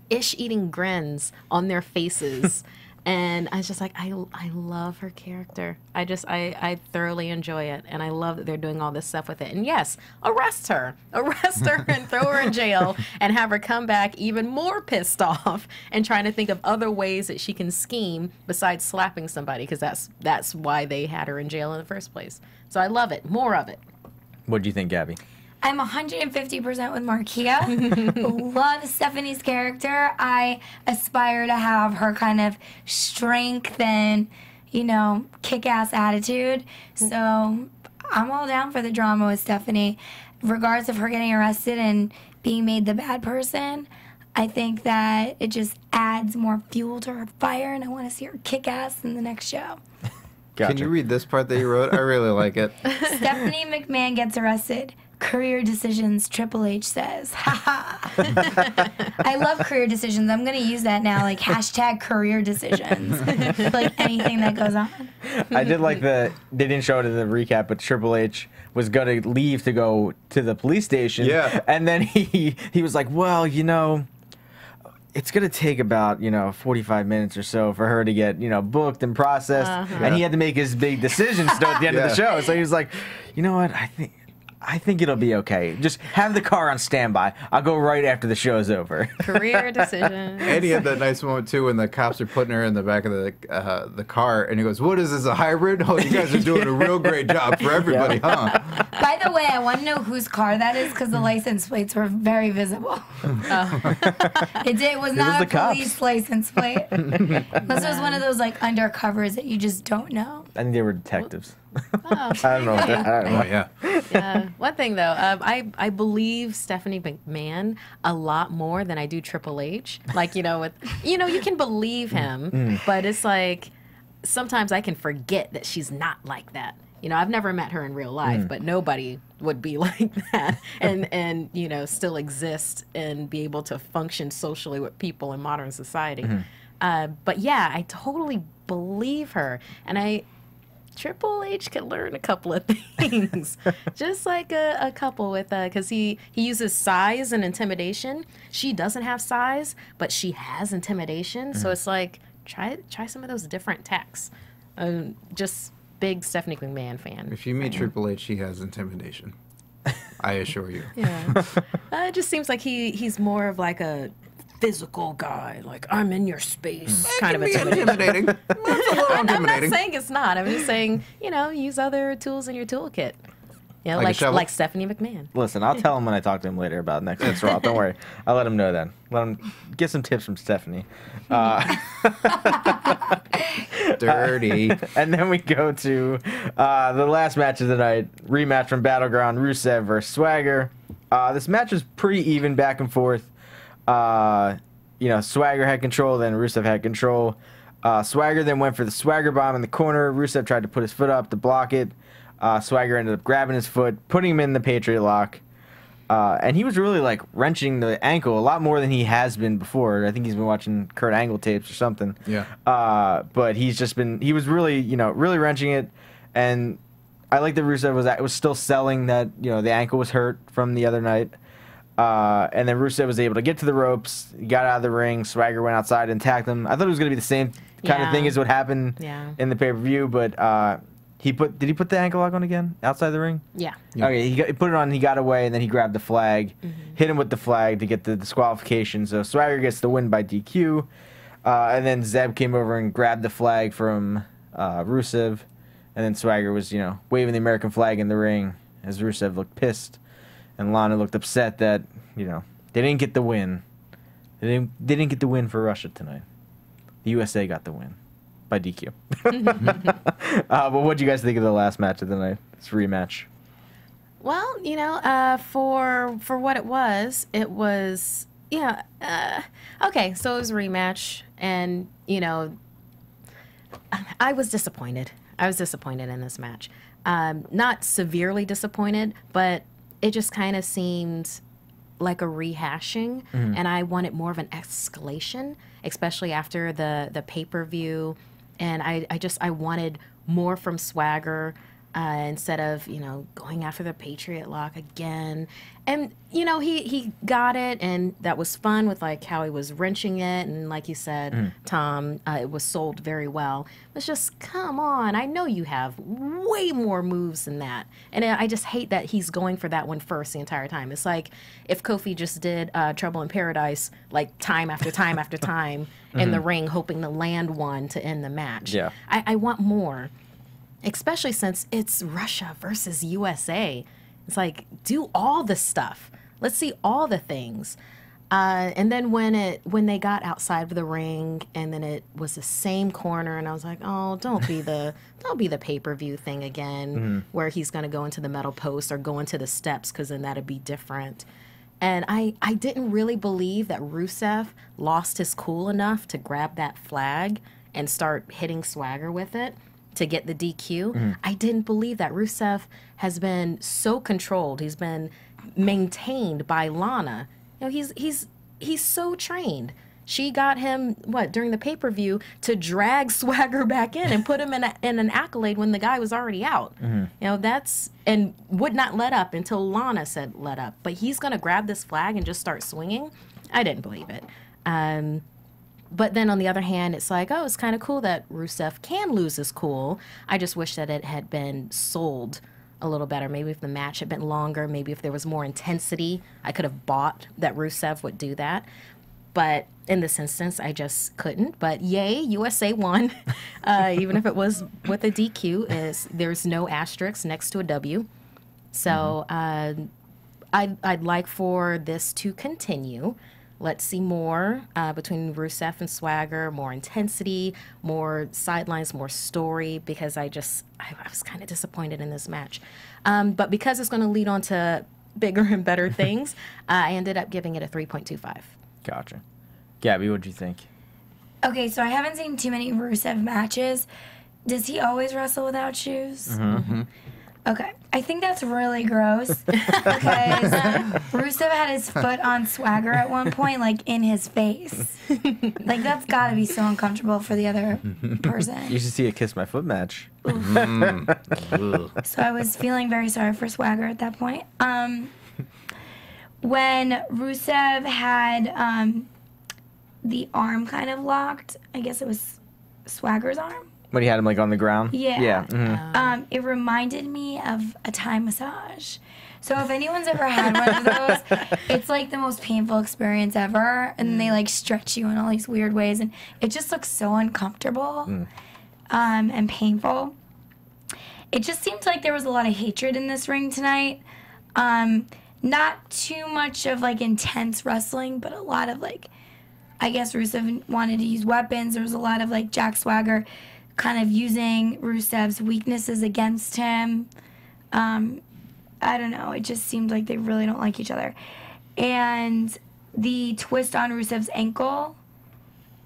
ish-eating grins on their faces, and I was just like, I love her character. I thoroughly enjoy it, and I love that they're doing all this stuff with it. And yes, arrest her and throw her in jail, and have her come back even more pissed off and trying to think of other ways that she can scheme besides slapping somebody, because that's why they had her in jail in the first place. So I love it. More of it. What do you think, Gabby? I'm 150% with Markeia. Love Stephanie's character. I aspire to have her kind of strength and, kick-ass attitude. So I'm all down for the drama with Stephanie. Regardless of her getting arrested and being made the bad person, I think that it just adds more fuel to her fire, and I want to see her kick ass in the next show. Gotcha. Can you read this part that you wrote? I really like it. Stephanie McMahon gets arrested. Career decisions, Triple H says. Ha ha. I love career decisions. I'm going to use that now, like hashtag career decisions. Like anything that goes on. I did like they didn't show it in the recap, but Triple H was going to leave to go to the police station. Yeah. And then he was like, well, it's going to take about, 45 minutes or so for her to get, booked and processed. And he had to make his big decision still at the end of the show. So he was like, you know what? I think it'll be okay. Just have the car on standby. I'll go right after the show's over. Career decisions. And he had that nice moment too when the cops are putting her in the back of the car, and he goes, "What is this, a hybrid? Oh, you guys are doing a real great job for everybody, huh?" By the way, I want to know whose car that is because the license plates were very visible. It was not the a police license plate. Unless it was one of those like undercovers that you just don't know. I think they were detectives. Oh, I don't know. I don't know. Oh yeah. yeah. One thing though, I believe Stephanie McMahon a lot more than I do Triple H. Like, you know, you can believe him, but it's like sometimes I can forget that she's not like that. You know, I've never met her in real life, but nobody would be like that and you know, still exist and be able to function socially with people in modern society. But yeah, I totally believe her. And Triple H can learn a couple of things, just like a couple with, because he uses size and intimidation. She doesn't have size, but she has intimidation. So it's like, try some of those different tactics. Just big Stephanie McMahon fan. If you meet Triple H, he has intimidation. I assure you. Yeah. It just seems like he's more of like a physical guy, like I'm in your space kind of Intimidating. That's a little I'm not intimidating. saying it's not. I'm just saying, you know, use other tools in your toolkit. You know, Like a shovel? like Stephanie McMahon. Listen, I'll tell him when I talk to him later about next week's Raw. Don't worry. I'll let him know then. Let him get some tips from Stephanie. Dirty. And then we go to the last match of the night, rematch from Battleground, Rusev versus Swagger. This match was pretty even back and forth. You know, Swagger had control, then Rusev had control. Swagger then went for the Swagger bomb in the corner. Rusev tried to put his foot up to block it. Swagger ended up grabbing his foot, putting him in the Patriot lock. And he was really like wrenching the ankle a lot more than he has been before. I think he's been watching Kurt Angle tapes or something. Yeah. But he was really, you know, really wrenching it. And I like that Rusev was still selling that, you know, the ankle was hurt from the other night. And then Rusev was able to get to the ropes, got out of the ring. Swagger went outside and attacked him. I thought it was going to be the same kind of thing as what happened in the pay-per-view, but did he put the ankle lock on again outside the ring? Yeah. Okay, he put it on, he got away, and then he grabbed the flag, hit him with the flag to get the disqualification. So Swagger gets the win by DQ. And then Zeb came over and grabbed the flag from Rusev. And then Swagger was, you know, waving the American flag in the ring as Rusev looked pissed. And Lana looked upset that, you know, they didn't get the win. They didn't get the win for Russia tonight. The USA got the win by DQ. But what do you guys think of the last match of the night? This rematch. Well, you know, for what it was, yeah. Okay, so it was a rematch, and you know, I was disappointed. I was disappointed in this match. Not severely disappointed, but it just kind of seemed like a rehashing, and I wanted more of an escalation, especially after the pay-per-view, and I wanted more from Swagger instead of, you know, going after the Patriot lock again. And, you know, he got it, and that was fun with, like, how he was wrenching it. And like you said, Tom, it was sold very well. It's just, come on. I know you have way more moves than that. And I just hate that he's going for that one first the entire time. It's like if Kofi just did Trouble in Paradise, like, time after time after time in the ring, hoping to land one to end the match. Yeah. I want more. Especially since it's Russia versus USA. It's like, do all the stuff. Let's see all the things. And then when they got outside of the ring, and then it was the same corner, and I was like, oh, don't be the pay-per-view thing again, where he's gonna go into the metal post or go into the steps, because then that'd be different. And I didn't really believe that Rusev lost his cool enough to grab that flag and start hitting Swagger with it to get the DQ. I didn't believe that. Rusev has been so controlled. He's been maintained by Lana. You know, he's so trained. She got him, during the pay-per-view to drag Swagger back in and put him in an accolade when the guy was already out. You know, and would not let up until Lana said let up. But he's going to grab this flag and just start swinging? I didn't believe it. But then on the other hand, it's like, oh, it's kind of cool that Rusev can lose his cool. I just wish that it had been sold a little better. Maybe if the match had been longer, maybe if there was more intensity, I could have bought that Rusev would do that. But in this instance, I just couldn't. But yay, USA won. Even if it was with a DQ, there's no asterisk next to a W. So I'd like for this to continue. let's see more between Rusev and Swagger, more intensity, more sidelines, more story, because I was kind of disappointed in this match. But because it's going to lead on to bigger and better things, I ended up giving it a 3.25. Gotcha. Gabby, what'd you think? Okay, so I haven't seen too many Rusev matches. Does he always wrestle without shoes? Mm-hmm. Okay. I think that's really gross because Rusev had his foot on Swagger at one point, like in his face. Like, that's got to be so uncomfortable for the other person. You should see a Kiss My Foot match. So I was feeling very sorry for Swagger at that point. When Rusev had the arm kind of locked, I guess it was Swagger's arm. When he had him like on the ground? Yeah. Yeah. Mm-hmm. It reminded me of a Thai massage. So if anyone's ever had one of those, it's like the most painful experience ever. And they like stretch you in all these weird ways. And it just looks so uncomfortable and painful. It just seemed like there was a lot of hatred in this ring tonight. Not too much of like intense wrestling, but a lot of like, I guess Rusev wanted to use weapons. There was a lot of like Jack Swagger kind of using Rusev's weaknesses against him. I don't know. It just seemed like they really don't like each other. And the twist on Rusev's ankle,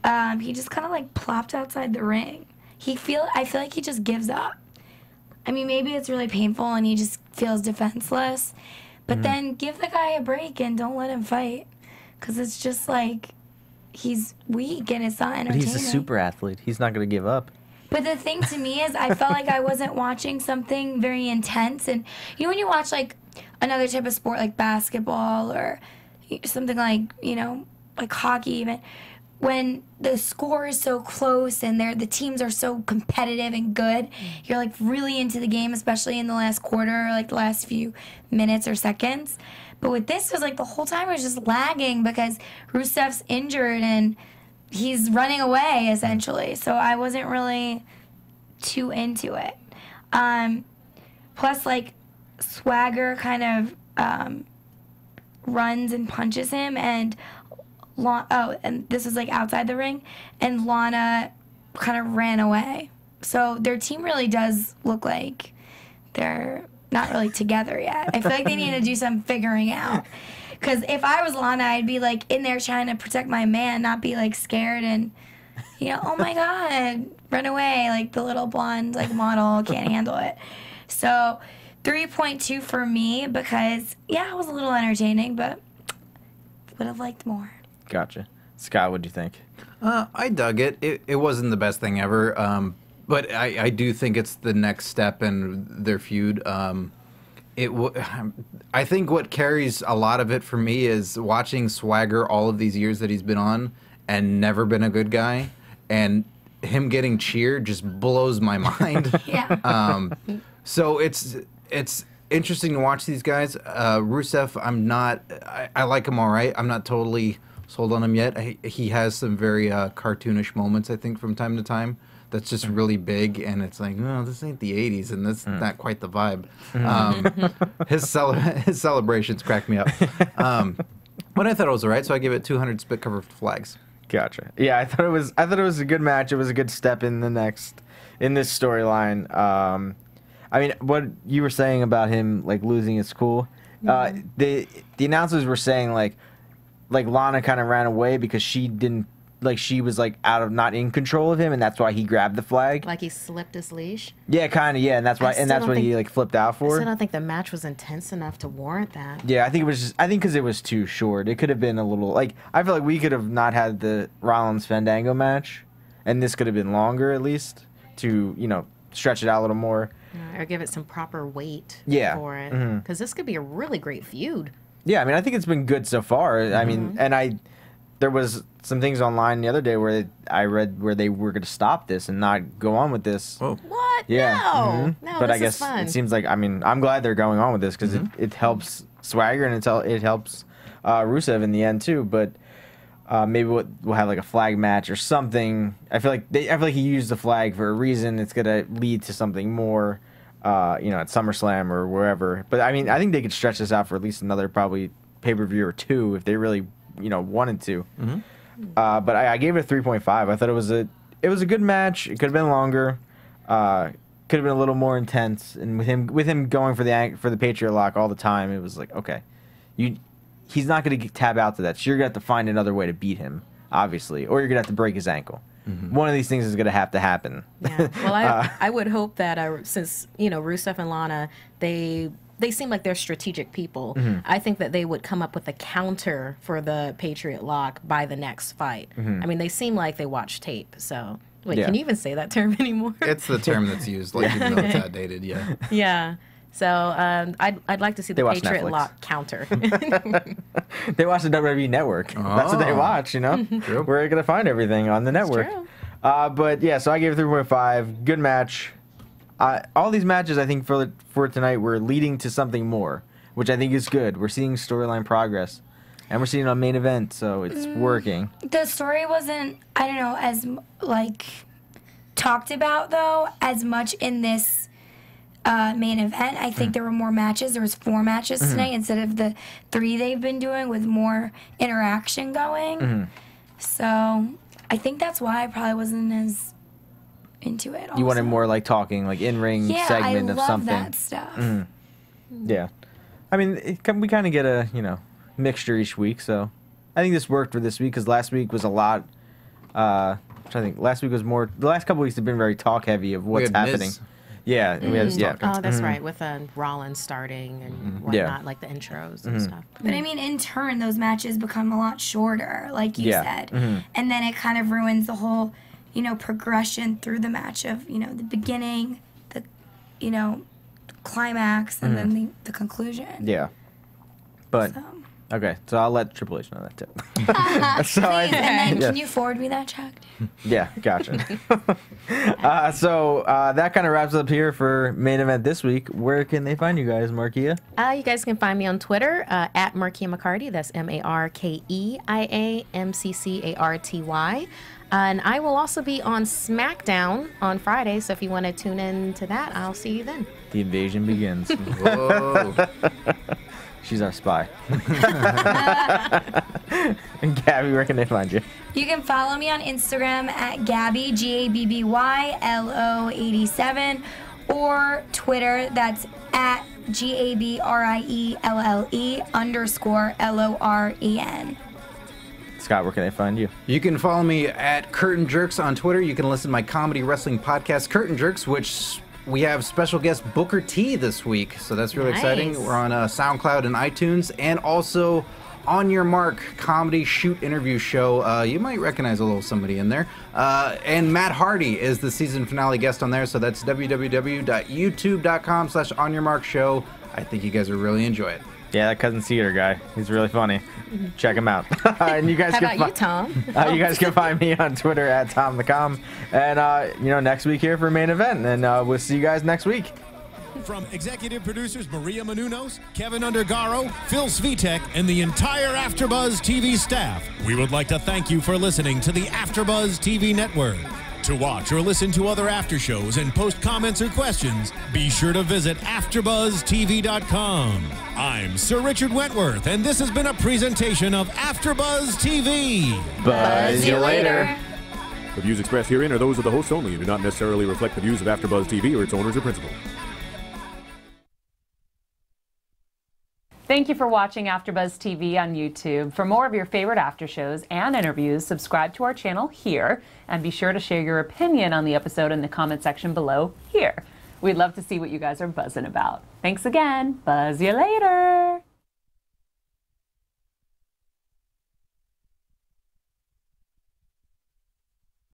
he just kind of like plopped outside the ring. I feel like he just gives up. I mean, maybe it's really painful and he just feels defenseless. But then give the guy a break and don't let him fight. Because it's just like he's weak and it's not entertaining. But he's a super athlete. He's not going to give up. But the thing to me is I felt like I wasn't watching something very intense. And you know when you watch like another type of sport like basketball or something like, you know, like hockey even, when the score is so close and the teams are so competitive and good, you're like really into the game, especially in the last quarter or like the last few minutes or seconds. But with this, it was like the whole time it was just lagging because Rusev's injured and he's running away, essentially. So I wasn't really too into it. Plus, like, Swagger kind of runs and punches him, and and this was, like, outside the ring, and Lana kind of ran away. So their team really does look like they're not really together yet. I feel like they need to do some figuring out. Because if I was Lana, I'd be, like, in there trying to protect my man, not be, like, scared and, you know, oh, my God, run away. Like, the little blonde, like, model can't handle it. So 3.2 for me because, yeah, it was a little entertaining, but would have liked more. Gotcha. Scott, what'd you think? I dug it. It wasn't the best thing ever, but I do think it's the next step in their feud. I think what carries a lot of it for me is watching Swagger all of these years that he's been on and never been a good guy, and him getting cheered just blows my mind. Yeah. So it's interesting to watch these guys. Rusev, I like him all right. I'm not totally sold on him yet. He has some very cartoonish moments, I think, from time to time. That's just really big, and it's like, no, this ain't the 80s, and that's not quite the vibe. His celebrations crack me up. But I thought it was all right, so I give it 200 spit cover flags. Gotcha. Yeah, I thought it was a good match. It was a good step in this storyline. I mean, what you were saying about him like losing his cool, the announcers were saying like Lana kind of ran away because she didn't. Like, she was, like, not in control of him, and that's why he grabbed the flag. Like he slipped his leash? Yeah, kind of, yeah, and that's what he, like, flipped out for. I still don't think the match was intense enough to warrant that. Yeah, I think because it was too short. It could have been a little, like, I feel like we could have not had the Rollins-Fandango match, and this could have been longer, at least, to, you know, stretch it out a little more. Or give it some proper weight for it. Because this could be a really great feud. Yeah, I mean, I think it's been good so far. I mean, and there was some things online the other day where I read where they were going to stop this and not go on with this. Oh. What? Yeah. No. No, but this I guess is fun. it seems like, I mean, I'm glad they're going on with this because it helps Swagger and it helps Rusev in the end too. But maybe we'll have like a flag match or something. I feel like he used the flag for a reason. It's going to lead to something more, at SummerSlam or wherever. But I mean, I think they could stretch this out for at least another probably pay-per-view or two if they really wanted to. But I gave it a 3.5. I thought it was a good match. It could have been longer. Could have been a little more intense. And with him going for the Patriot Lock all the time, it was like, okay, he's not going to tab out to that. So you're going to have to find another way to beat him, obviously, or you're going to have to break his ankle. One of these things is going to have to happen. Yeah. Well, I would hope that since Rusev and Lana, they seem like they're strategic people. I think that they would come up with a counter for the Patriot Lock by the next fight. I mean, they seem like they watch tape. So, wait, can you even say that term anymore? It's the term that's used, like even though it's outdated. Yeah. Yeah. So I'd like to see the Patriot Netflix. Lock counter. They watch the WWE Network. That's what they watch, True. We're going to find everything on the network. True. But yeah, so I gave it 3.5. Good match. All these matches, I think, for tonight were leading to something more, which I think is good. We're seeing storyline progress, and we're seeing it on Main Event, so it's working. The story wasn't, I don't know, as talked about though as much in this Main Event. I think there were more matches. There was 4 matches tonight instead of the 3 they've been doing, with more interaction going. So I think that's why I probably wasn't as into it. Also. You wanted more like talking, like in-ring segment of something. Yeah, I love that stuff. Yeah. I mean, we kind of get a, mixture each week, so I think this worked for this week, because last week was a lot, I think last week was more, the last couple weeks have been very talk-heavy of what's happening. Miz. Yeah, we had, Oh, that's right, with Rollins starting and whatnot, like the intros and stuff. But I mean, in turn, those matches become a lot shorter, like you said. And then it kind of ruins the whole, progression through the match of, the beginning, the, climax, and then the conclusion. Yeah. But, So. okay, so I'll let Triple H know that too. Please, and then can you forward me that check? Yeah, gotcha. So that kind of wraps up here for Main Event this week. Where can they find you guys, Markeia? You guys can find me on Twitter at Markeia McCarty. That's MarkeiaMccarty. And I will also be on SmackDown on Friday, so if you want to tune in to that, I'll see you then. The invasion begins. Whoa. She's our spy. And Gabby, where can they find you? You can follow me on Instagram at Gabby, GABBYLO87, or Twitter, that's at GABRIELLE_LOREN. Scott, where can they find you? You can follow me at Curtain Jerks on Twitter. You can listen to my comedy wrestling podcast, Curtain Jerks, which we have special guest Booker T this week. So that's really exciting. We're on SoundCloud and iTunes, and also On Your Mark comedy shoot interview show. You might recognize a little somebody in there. And Matt Hardy is the season finale guest on there. So that's www.youtube.com/onyourmarkshow. I think you guys will really enjoy it. Yeah, that Cousin Cedar guy. He's really funny. Check him out. And you guys How about you, Tom? You guys can find me on Twitter at TomTheCom. And, next week here for Main Event. And we'll see you guys next week. From executive producers Markeia McCarty, Kevin Undergaro, Phil Svitek, and the entire AfterBuzz TV staff, we would like to thank you for listening to the AfterBuzz TV network. To watch or listen to other after shows and post comments or questions, be sure to visit AfterBuzzTV.com. I'm Sir Richard Wentworth, and this has been a presentation of AfterBuzz TV. Buzz you later. The views expressed herein are those of the hosts only and do not necessarily reflect the views of AfterBuzz TV or its owners or principals. Thank you for watching AfterBuzz TV on YouTube. For more of your favorite after shows and interviews, subscribe to our channel here, and be sure to share your opinion on the episode in the comment section below here. We'd love to see what you guys are buzzing about. Thanks again. Buzz you later.